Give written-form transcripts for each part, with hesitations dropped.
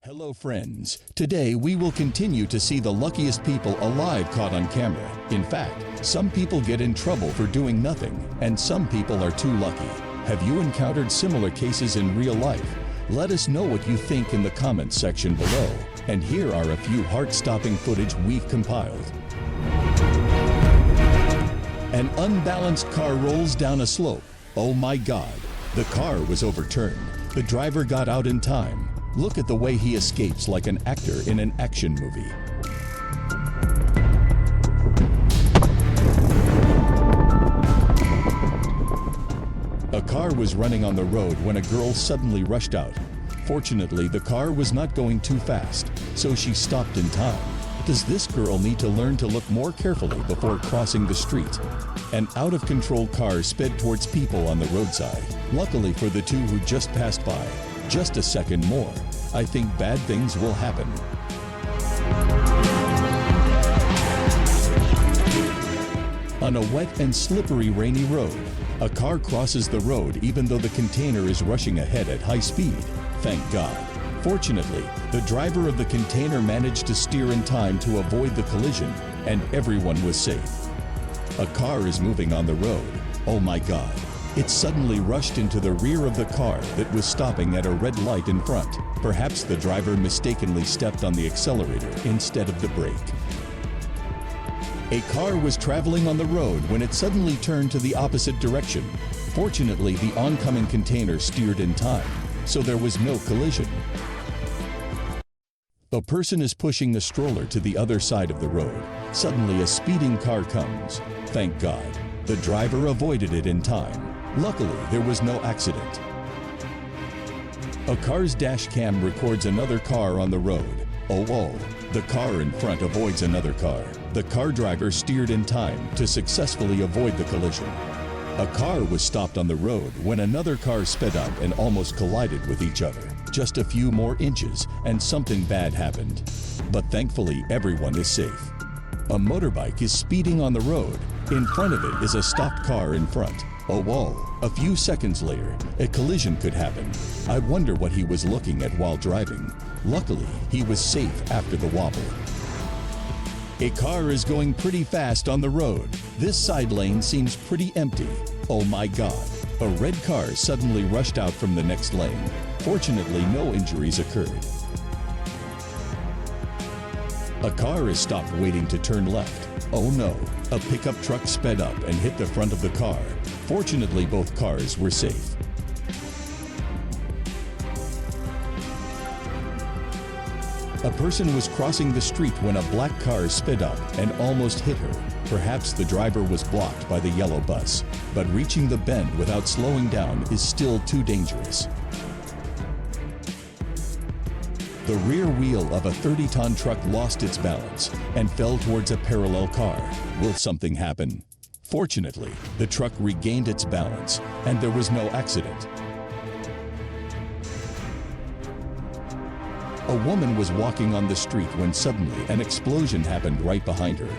Hello friends, today we will continue to see the luckiest people alive caught on camera. In fact, some people get in trouble for doing nothing, and some people are too lucky. Have you encountered similar cases in real life? Let us know what you think in the comments section below. And here are a few heart-stopping footage we've compiled. An unbalanced car rolls down a slope. Oh my God, the car was overturned. The driver got out in time. Look at the way he escapes like an actor in an action movie. A car was running on the road when a girl suddenly rushed out. Fortunately, the car was not going too fast, so she stopped in time. Does this girl need to learn to look more carefully before crossing the street? An out-of-control car sped towards people on the roadside. Luckily for the two who just passed by, just a second more, I think bad things will happen. On a wet and slippery rainy road, a car crosses the road even though the container is rushing ahead at high speed. Thank God. Fortunately, the driver of the container managed to steer in time to avoid the collision, and everyone was safe. A car is moving on the road. Oh my God. It suddenly rushed into the rear of the car that was stopping at a red light in front. Perhaps the driver mistakenly stepped on the accelerator instead of the brake. A car was traveling on the road when it suddenly turned to the opposite direction. Fortunately, the oncoming container steered in time, so there was no collision. A person is pushing the stroller to the other side of the road. Suddenly, a speeding car comes. Thank God, the driver avoided it in time. Luckily, there was no accident. A car's dash cam records another car on the road. Oh, the car in front avoids another car. The car driver steered in time to successfully avoid the collision. A car was stopped on the road when another car sped up and almost collided with each other. Just a few more inches and something bad happened. But thankfully, everyone is safe. A motorbike is speeding on the road. In front of it is a stopped car in front. Oh, whoa. A few seconds later, a collision could happen. I wonder what he was looking at while driving. Luckily, he was safe after the wobble. A car is going pretty fast on the road. This side lane seems pretty empty. Oh my God. A red car suddenly rushed out from the next lane. Fortunately, no injuries occurred. A car is stopped waiting to turn left. Oh no, a pickup truck sped up and hit the front of the car. Fortunately, both cars were safe. A person was crossing the street when a black car sped up and almost hit her. Perhaps the driver was blocked by the yellow bus, but reaching the bend without slowing down is still too dangerous. The rear wheel of a 30-ton truck lost its balance and fell towards a parallel car. Will something happen? Fortunately, the truck regained its balance and there was no accident. A woman was walking on the street when suddenly an explosion happened right behind her.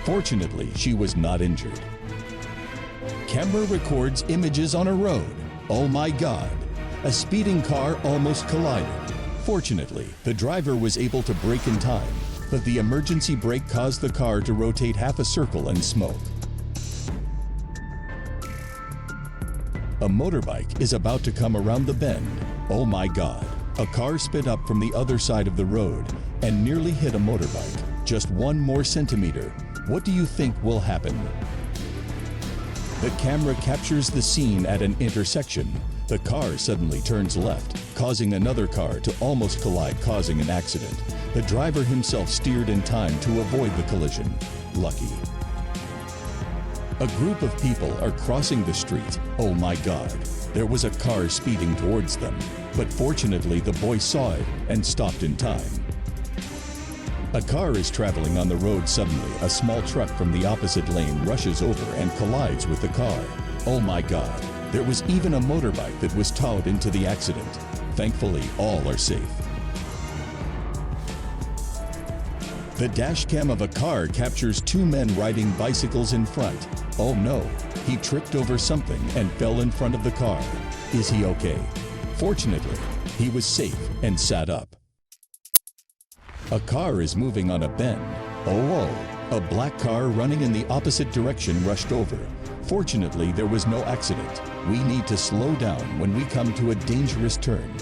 Fortunately, she was not injured. Camera records images on a road. Oh my God! A speeding car almost collided. Fortunately, the driver was able to brake in time, but the emergency brake caused the car to rotate half a circle and smoke. A motorbike is about to come around the bend. Oh my God! A car sped up from the other side of the road and nearly hit a motorbike. Just one more centimeter. What do you think will happen? The camera captures the scene at an intersection. The car suddenly turns left, causing another car to almost collide, causing an accident. The driver himself steered in time to avoid the collision. Lucky. A group of people are crossing the street. Oh my God. There was a car speeding towards them, but fortunately the boy saw it and stopped in time. A car is traveling on the road. Suddenly, a small truck from the opposite lane rushes over and collides with the car. Oh my God. There was even a motorbike that was towed into the accident. Thankfully, all are safe. The dash cam of a car captures two men riding bicycles in front. Oh no, he tripped over something and fell in front of the car. Is he okay? Fortunately, he was safe and sat up. A car is moving on a bend. Oh, a black car running in the opposite direction rushed over. Fortunately, there was no accident. We need to slow down when we come to a dangerous turn.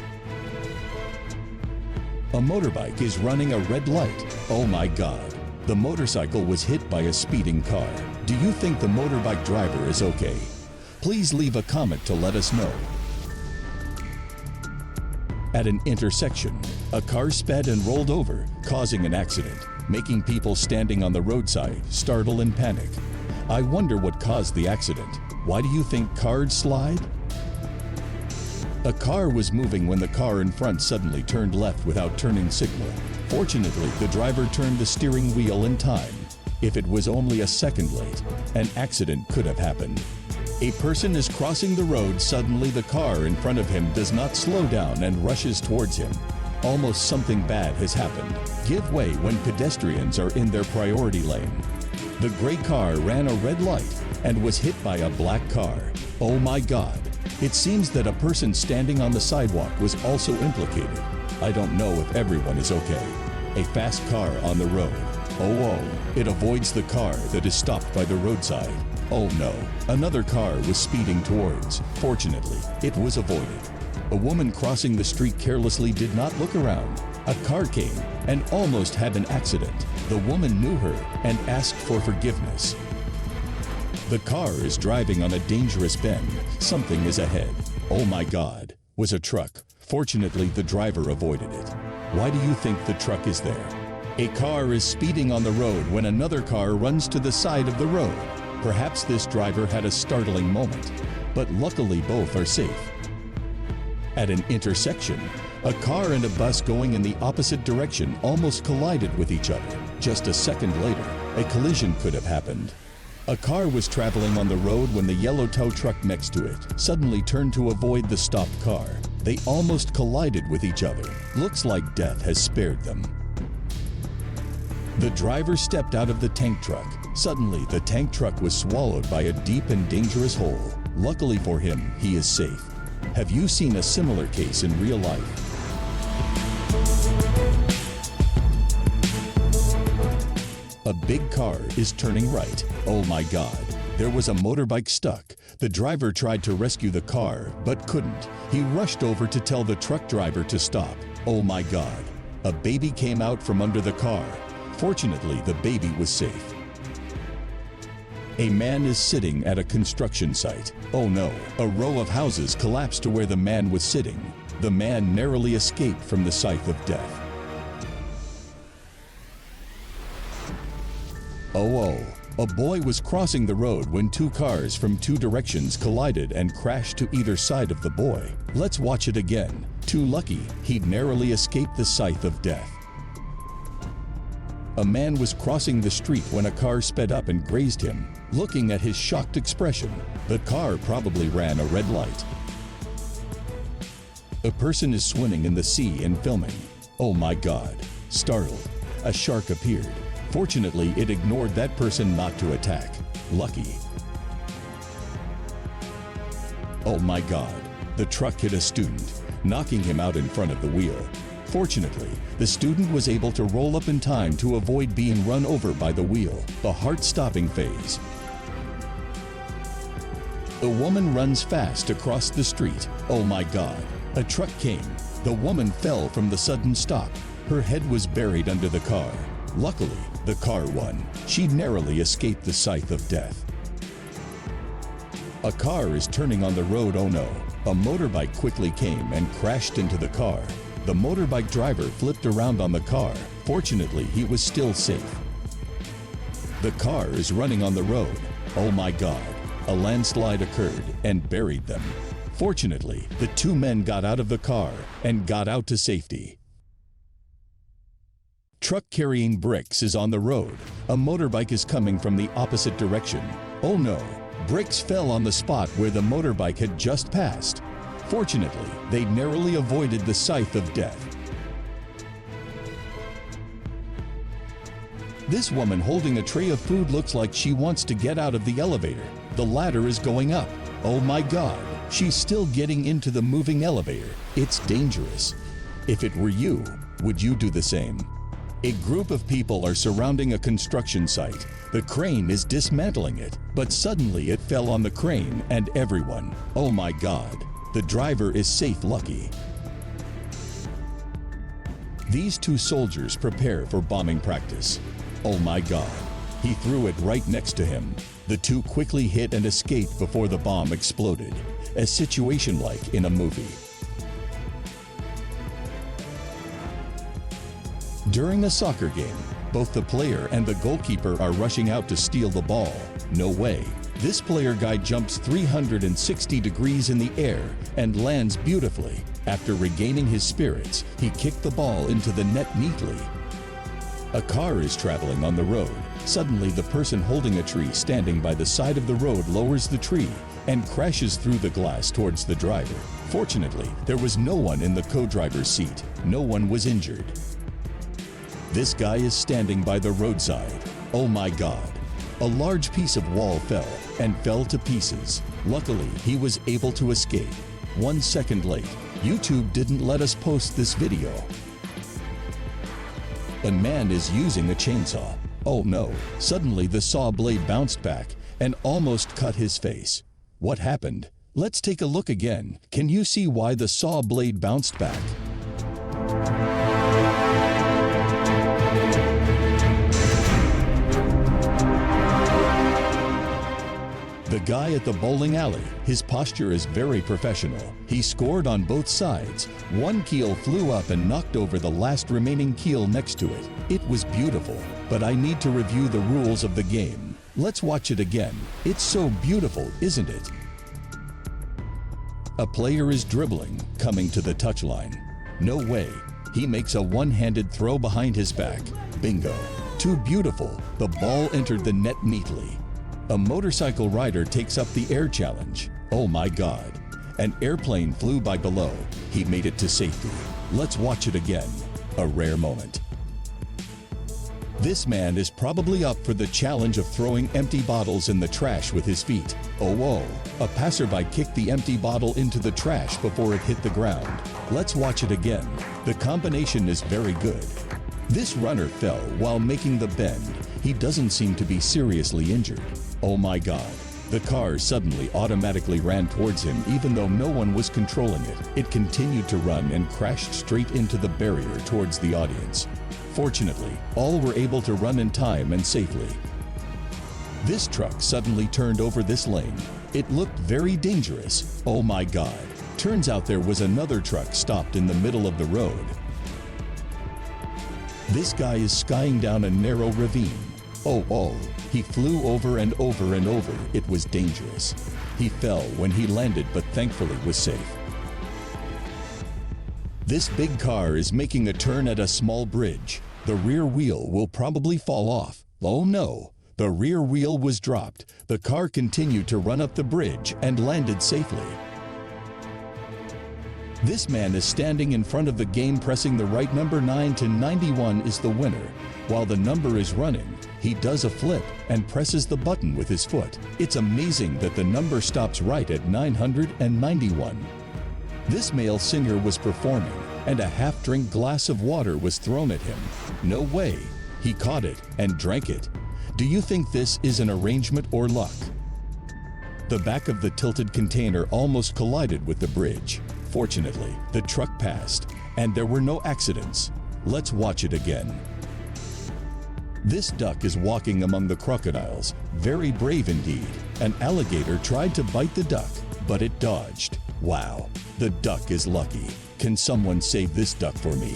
A motorbike is running a red light. Oh my God. The motorcycle was hit by a speeding car. Do you think the motorbike driver is okay? Please leave a comment to let us know. At an intersection, a car sped and rolled over, causing an accident, making people standing on the roadside startle and panic. I wonder what caused the accident. Why do you think cars slide? A car was moving when the car in front suddenly turned left without turning signal. Fortunately, the driver turned the steering wheel in time. If it was only a second late, an accident could have happened. A person is crossing the road. Suddenly, the car in front of him does not slow down and rushes towards him. Almost something bad has happened. Give way when pedestrians are in their priority lane. The gray car ran a red light and was hit by a black car. Oh my God. It seems that a person standing on the sidewalk was also implicated. I don't know if everyone is okay. A fast car on the road. Oh, it avoids the car that is stopped by the roadside. Oh no, another car was speeding towards. Fortunately, it was avoided. A woman crossing the street carelessly did not look around. A car came and almost had an accident. The woman knew her and asked for forgiveness. The car is driving on a dangerous bend. Something is ahead. Oh my God, was a truck. Fortunately, the driver avoided it. Why do you think the truck is there? A car is speeding on the road when another car runs to the side of the road. Perhaps this driver had a startling moment, but luckily both are safe. At an intersection, a car and a bus going in the opposite direction almost collided with each other. Just a second later, a collision could have happened. A car was traveling on the road when the yellow tow truck next to it suddenly turned to avoid the stopped car. They almost collided with each other. Looks like death has spared them. The driver stepped out of the tank truck. Suddenly, the tank truck was swallowed by a deep and dangerous hole. Luckily for him, he is safe. Have you seen a similar case in real life? A big car is turning right. Oh my God. There was a motorbike stuck. The driver tried to rescue the car, but couldn't. He rushed over to tell the truck driver to stop. Oh my God. A baby came out from under the car. Fortunately, the baby was safe. A man is sitting at a construction site. Oh no, a row of houses collapsed to where the man was sitting. The man narrowly escaped from the scythe of death. Oh, a boy was crossing the road when two cars from two directions collided and crashed to either side of the boy. Let's watch it again. Too lucky, he'd narrowly escaped the scythe of death. A man was crossing the street when a car sped up and grazed him. Looking at his shocked expression, the car probably ran a red light. A person is swimming in the sea and filming. Oh my God. Startled, a shark appeared. Fortunately, it ignored that person not to attack. Lucky. Oh my God. The truck hit a student, knocking him out in front of the wheel. Fortunately, the student was able to roll up in time to avoid being run over by the wheel, the heart-stopping phase. A woman runs fast across the street. Oh my God. A truck came. The woman fell from the sudden stop. Her head was buried under the car. Luckily, the car won. She narrowly escaped the scythe of death. A car is turning on the road. Oh no. A motorbike quickly came and crashed into the car. The motorbike driver flipped around on the car. Fortunately, he was still safe. The car is running on the road. Oh my God. A landslide occurred and buried them. Fortunately, the two men got out of the car and got out to safety. Truck carrying bricks is on the road. A motorbike is coming from the opposite direction. Oh no, bricks fell on the spot where the motorbike had just passed. Fortunately, they narrowly avoided the scythe of death. This woman holding a tray of food looks like she wants to get out of the elevator. The ladder is going up. Oh my God, she's still getting into the moving elevator. It's dangerous. If it were you, would you do the same? A group of people are surrounding a construction site. The crane is dismantling it, but suddenly it fell on the crane and everyone. Oh my God, the driver is safe, lucky. These two soldiers prepare for bombing practice. Oh my God, he threw it right next to him. The two quickly hit and escaped before the bomb exploded. A situation like in a movie. During a soccer game, both the player and the goalkeeper are rushing out to steal the ball. No way. This player guy jumps 360 degrees in the air and lands beautifully. After regaining his spirits, he kicked the ball into the net neatly. A car is traveling on the road. Suddenly, the person holding a tree standing by the side of the road lowers the tree and crashes through the glass towards the driver. Fortunately, there was no one in the co-driver's seat. No one was injured. This guy is standing by the roadside. Oh my God. A large piece of wall fell and fell to pieces. Luckily, he was able to escape. 1 second late. YouTube didn't let us post this video. A man is using a chainsaw. Oh no. Suddenly the saw blade bounced back and almost cut his face. What happened? Let's take a look again. Can you see why the saw blade bounced back? The guy at the bowling alley, his posture is very professional. He scored on both sides. One keel flew up and knocked over the last remaining keel next to it. It was beautiful, but I need to review the rules of the game. Let's watch it again. It's so beautiful, isn't it? A player is dribbling, coming to the touchline. No way. He makes a one-handed throw behind his back. Bingo. Too beautiful. The ball entered the net neatly. A motorcycle rider takes up the air challenge. Oh my God. An airplane flew by below. He made it to safety. Let's watch it again. A rare moment. This man is probably up for the challenge of throwing empty bottles in the trash with his feet. Oh whoa. A passerby kicked the empty bottle into the trash before it hit the ground. Let's watch it again. The combination is very good. This runner fell while making the bend. He doesn't seem to be seriously injured. Oh my God. The car suddenly automatically ran towards him even though no one was controlling it. It continued to run and crashed straight into the barrier towards the audience. Fortunately, all were able to run in time and safely. This truck suddenly turned over this lane. It looked very dangerous. Oh my God. Turns out there was another truck stopped in the middle of the road. This guy is skiing down a narrow ravine. Oh, he flew over and over and over. It was dangerous. He fell when he landed, but thankfully was safe. This big car is making a turn at a small bridge. The rear wheel will probably fall off. Oh no, the rear wheel was dropped. The car continued to run up the bridge and landed safely. This man is standing in front of the game pressing the right number 9 to 91 is the winner. While the number is running, he does a flip and presses the button with his foot. It's amazing that the number stops right at 991. This male singer was performing and a half-drink glass of water was thrown at him. No way. He caught it and drank it. Do you think this is an arrangement or luck? The back of the tilted container almost collided with the bridge. Fortunately, the truck passed and there were no accidents. Let's watch it again. This duck is walking among the crocodiles. Very brave indeed. An alligator tried to bite the duck, but it dodged. Wow, the duck is lucky. Can someone save this duck for me?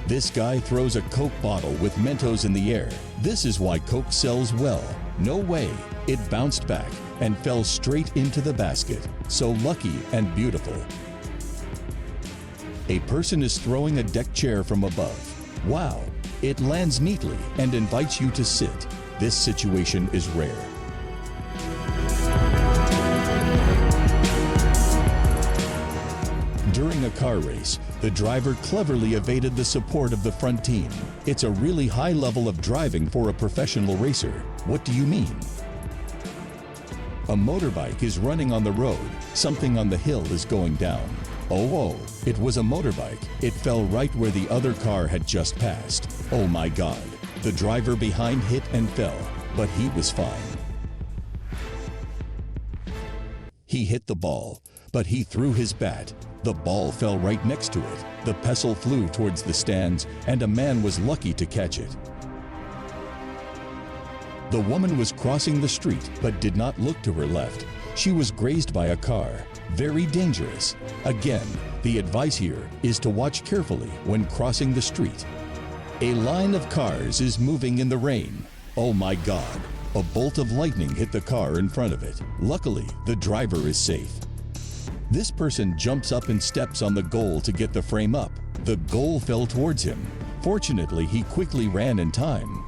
This guy throws a Coke bottle with Mentos in the air. This is why Coke sells well. No way. It bounced back and fell straight into the basket. So lucky and beautiful. A person is throwing a deck chair from above. Wow. It lands neatly and invites you to sit. This situation is rare. During a car race, the driver cleverly evaded the support of the front team. It's a really high level of driving for a professional racer. What do you mean? A motorbike is running on the road. Something on the hill is going down. Oh, it was a motorbike. It fell right where the other car had just passed. Oh my God. The driver behind hit and fell, but he was fine. He hit the ball, but he threw his bat. The ball fell right next to it. The pestle flew towards the stands, and a man was lucky to catch it. The woman was crossing the street, but did not look to her left. She was grazed by a car. Very dangerous. Again, the advice here is to watch carefully when crossing the street. A line of cars is moving in the rain. Oh my God! A bolt of lightning hit the car in front of it. Luckily, the driver is safe. This person jumps up and steps on the goal to get the frame up. The goal fell towards him. Fortunately, he quickly ran in time.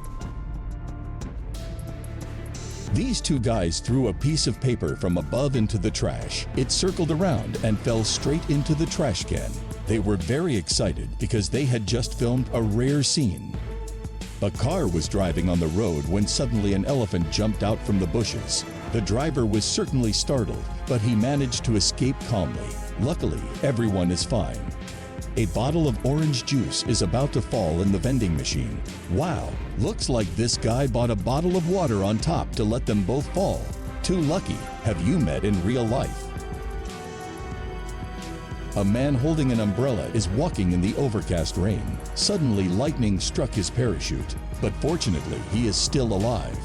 These two guys threw a piece of paper from above into the trash. It circled around and fell straight into the trash can. They were very excited because they had just filmed a rare scene. A car was driving on the road when suddenly an elephant jumped out from the bushes. The driver was certainly startled, but he managed to escape calmly. Luckily, everyone is fine. A bottle of orange juice is about to fall in the vending machine. Wow, looks like this guy bought a bottle of water on top to let them both fall. Too lucky. Have you met in real life? A man holding an umbrella is walking in the overcast rain. Suddenly, lightning struck his parachute, but fortunately, he is still alive.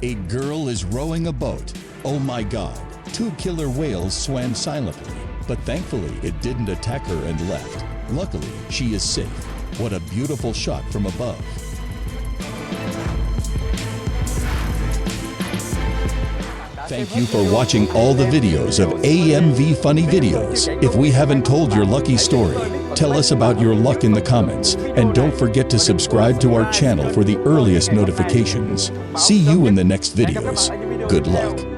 A girl is rowing a boat. Oh my God! Two killer whales swam silently, but thankfully it didn't attack her and left. Luckily, she is safe. What a beautiful shot from above. Thank you for watching all the videos of AMV Funny Videos. If we haven't told your lucky story, tell us about your luck in the comments. And don't forget to subscribe to our channel for the earliest notifications. See you in the next videos. Good luck.